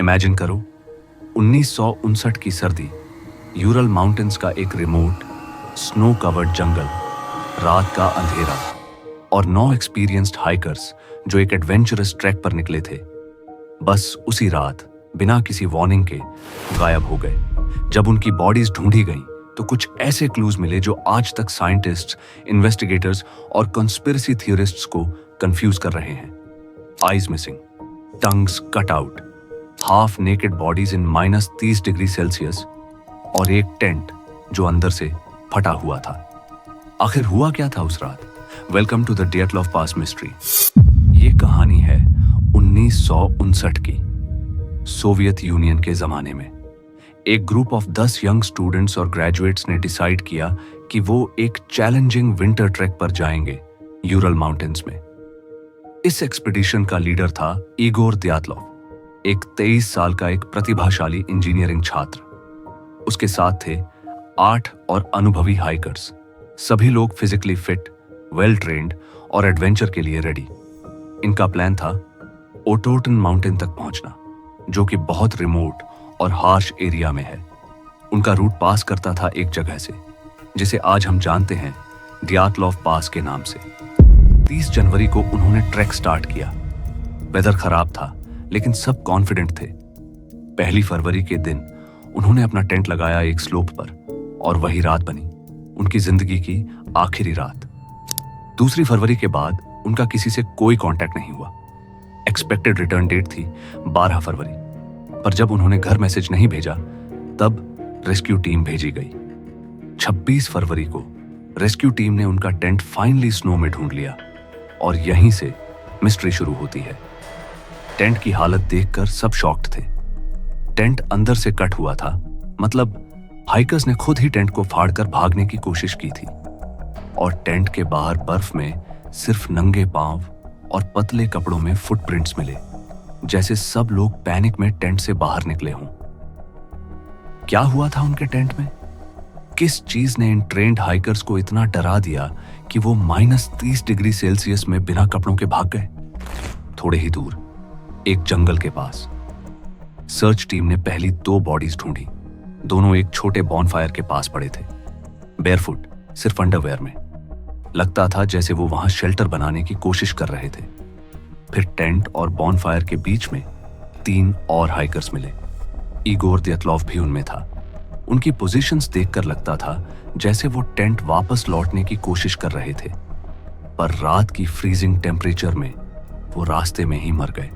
Imagine करो 1959 की सर्दी, यूरल माउंटेन्स का एक रिमोट स्नो कवर्ड जंगल, रात का अंधेरा और 9 एक्सपीरियंस्ड हाइकर्स जो एक एडवेंचरस ट्रैक पर निकले थे। बस उसी रात बिना किसी वार्निंग के गायब हो गए। जब उनकी बॉडीज ढूंढी गईं तो कुछ ऐसे क्लूज मिले जो आज तक साइंटिस्ट्स, इन्वेस्टिगेटर्स और कॉन्स्पिरेसी थियरिस्ट्स को कंफ्यूज कर रहे हैं। Eyes missing, tongues cut out, half naked bodies in -30 degree Celsius और एक टेंट जो अंदर से फटा हुआ था। आखिर हुआ क्या था उस रात? Welcome to the Dyatlov Pass mystery. ये कहानी है 1959 की, सोवियत यूनियन के जमाने में। एक ग्रुप ऑफ 10 यंग स्टूडेंट्स और ग्रेजुएट्स ने डिसाइड किया कि वो एक चैलेंजिंग विंटर ट्रैक पर जाएंगे यूरल माउंटेन्स में। इस एक्सपीडिशन का लीडर था इगोर दयातलोव, एक 23 साल का एक प्रतिभाशाली इंजीनियरिंग छात्र। उसके साथ थे 8 और अनुभवी हाइकर्स, सभी लोग फिजिकली फिट, वेल ट्रेन्ड और एडवेंचर के लिए रेडी। इनका प्लान था ओटोटन माउंटेन तक पहुंचना, जो कि बहुत रिमोट और हार्श एरिया में है। उनका रूट पास करता था एक जगह से जिसे आज हम जानते हैं डियाटलॉफ पास के नाम से। 30 जनवरी को उन्होंने ट्रैक स्टार्ट किया। वेदर खराब था लेकिन सब कॉन्फिडेंट थे। 1 फरवरी के दिन उन्होंने अपना टेंट लगाया एक स्लोप पर और वही रात बनी उनकी जिंदगी की आखिरी रात। 2 फरवरी के बाद उनका किसी से कोई कांटेक्ट नहीं हुआ। एक्सपेक्टेड रिटर्न डेट थी 12 फरवरी, पर जब उन्होंने घर मैसेज नहीं भेजा तब रेस्क्यू टीम भेजी गई। 26 फरवरी को रेस्क्यू टीम ने उनका टेंट फाइनली स्नो में ढूंढ लिया और यहीं से मिस्ट्री शुरू होती है। टेंट की हालत देखकर सब शॉक्ड थे। टेंट अंदर से कट हुआ था, मतलब हाइकर्स ने खुद ही टेंट को फाड़कर भागने की कोशिश की थी। और टेंट के बाहर बर्फ में सिर्फ नंगे पांव और पतले कपड़ों में फुटप्रिंट्स मिले, जैसे सब लोग पैनिक में टेंट से बाहर निकले हों। क्या हुआ था उनके टेंट में? किस चीज ने इन ट्रेन्ड हाइकर्स को इतना डरा दिया कि वो -30 डिग्री सेल्सियस में बिना कपड़ों के भाग गए? थोड़े ही दूर एक जंगल के पास सर्च टीम ने पहली 2 बॉडीज ढूंढी। दोनों एक छोटे बॉनफायर के पास पड़े थे, बेयरफुट, सिर्फ अंडरवेयर में। लगता था जैसे वो वहां शेल्टर बनाने की कोशिश कर रहे थे। फिर टेंट और बॉनफायर के बीच में 3 और हाइकर्स मिले। इगोर दयातलोव भी उनमें था। उनकी पोजीशंस देखकर लगता था जैसे वो टेंट वापस लौटने की कोशिश कर रहे थे, पर रात की फ्रीजिंग टेम्परेचर में वो रास्ते में ही मर गए।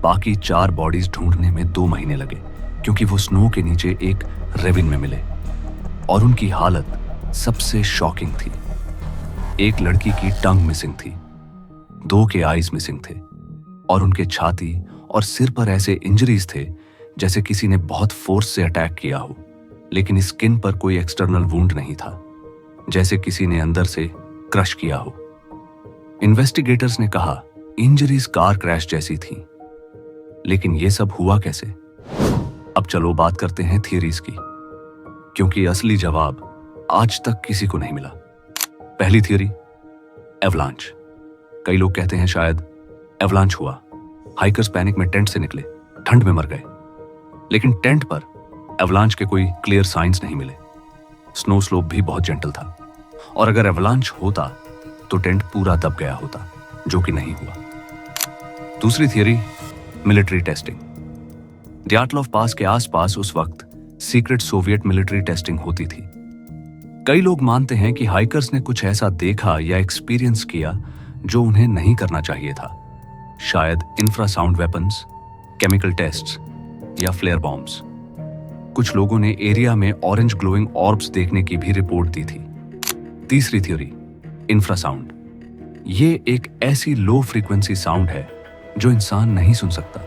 बाकी 4 बॉडीज ढूंढने में 2 महीने लगे, क्योंकि वो स्नो के नीचे एक रेविन में मिले और उनकी हालत सबसे शॉकिंग थी। एक लड़की की टंग मिसिंग थी, 2 के आईज मिसिंग थे और उनके छाती और सिर पर ऐसे इंजरीज थे जैसे किसी ने बहुत फोर्स से अटैक किया हो, लेकिन स्किन पर कोई एक्सटर्नल वुंड नहीं था, जैसे किसी ने अंदर से क्रश किया हो। इन्वेस्टिगेटर्स ने कहा इंजरीज कार क्रैश जैसी थी, लेकिन ये सब हुआ कैसे? अब चलो बात करते हैं थियरीज की, क्योंकि असली जवाब आज तक किसी को नहीं मिला। पहली थियरी, एवलांच। कई लोग कहते हैं शायद एवलांच हुआ, हाइकर्स पैनिक में टेंट से निकले, ठंड में मर गए। लेकिन टेंट पर एवलांच के कोई क्लियर साइंस नहीं मिले। स्नो स्लोप भी बहुत जेंटल था, और अगर एवलांच होता तो टेंट पूरा दब गया होता, जो कि नहीं हुआ। दूसरी थियरी, मिलिट्री टेस्टिंग। डियाटलॉफ पास के आसपास उस वक्त सीक्रेट सोवियत मिलिट्री टेस्टिंग होती थी। कई लोग मानते हैं कि हाइकर्स ने कुछ ऐसा देखा या एक्सपीरियंस किया जो उन्हें नहीं करना चाहिए था। शायद इंफ्रासाउंड वेपन्स, केमिकल टेस्ट्स या फ्लेयर बॉम्ब्स। कुछ लोगों ने एरिया में ऑरेंज ग्लोइंग ऑर्ब्स देखने की भी रिपोर्ट दी थी। तीसरी थ्योरी, इंफ्रासाउंड। ये एक ऐसी लो फ्रीक्वेंसी साउंड है जो इंसान नहीं सुन सकता,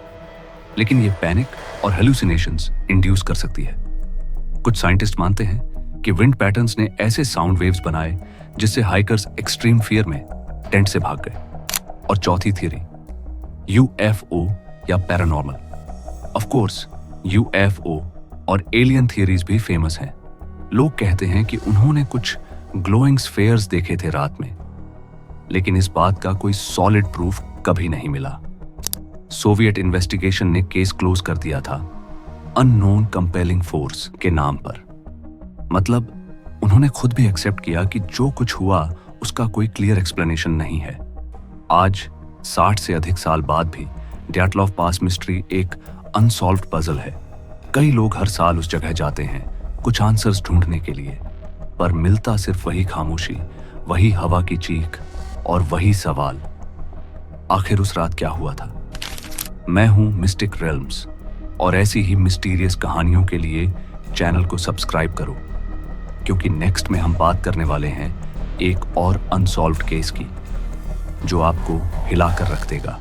लेकिन ये पैनिक और हेलुसिनेशंस इंड्यूस कर सकती है। कुछ साइंटिस्ट मानते हैं कि विंड पैटर्न्स ने ऐसे साउंड वेव्स बनाए जिससे हाइकर्स एक्सट्रीम फियर में टेंट से भाग गए। और चौथी थियरी, यूएफओ या पैरानॉर्मल। ऑफ कोर्स यूएफओ और एलियन थियरीज भी फेमस हैं। लोग कहते हैं कि उन्होंने कुछ ग्लोइंग स्फेयर्स देखे थे रात में, लेकिन इस बात का कोई सॉलिड प्रूफ कभी नहीं मिला। सोवियत इन्वेस्टिगेशन ने केस क्लोज कर दिया था अननोन कंपेलिंग फोर्स के नाम पर। मतलब उन्होंने खुद भी एक्सेप्ट किया कि जो कुछ हुआ उसका कोई क्लियर एक्सप्लेनेशन नहीं है। आज 60 से अधिक साल बाद भी ड्याटलॉव पास मिस्ट्री एक अनसॉल्व्ड पजल है। कई लोग हर साल उस जगह जाते हैं कुछ आंसर्स ढूंढने के लिए, पर मिलता सिर्फ वही खामोशी, वही हवा की चीख और वही सवाल, आखिर उस रात क्या हुआ था। मैं हूं मिस्टिक रेल्म्स और ऐसी ही मिस्टीरियस कहानियों के लिए चैनल को सब्सक्राइब करो, क्योंकि नेक्स्ट में हम बात करने वाले हैं एक और अनसॉल्व्ड केस की जो आपको हिला कर रख देगा।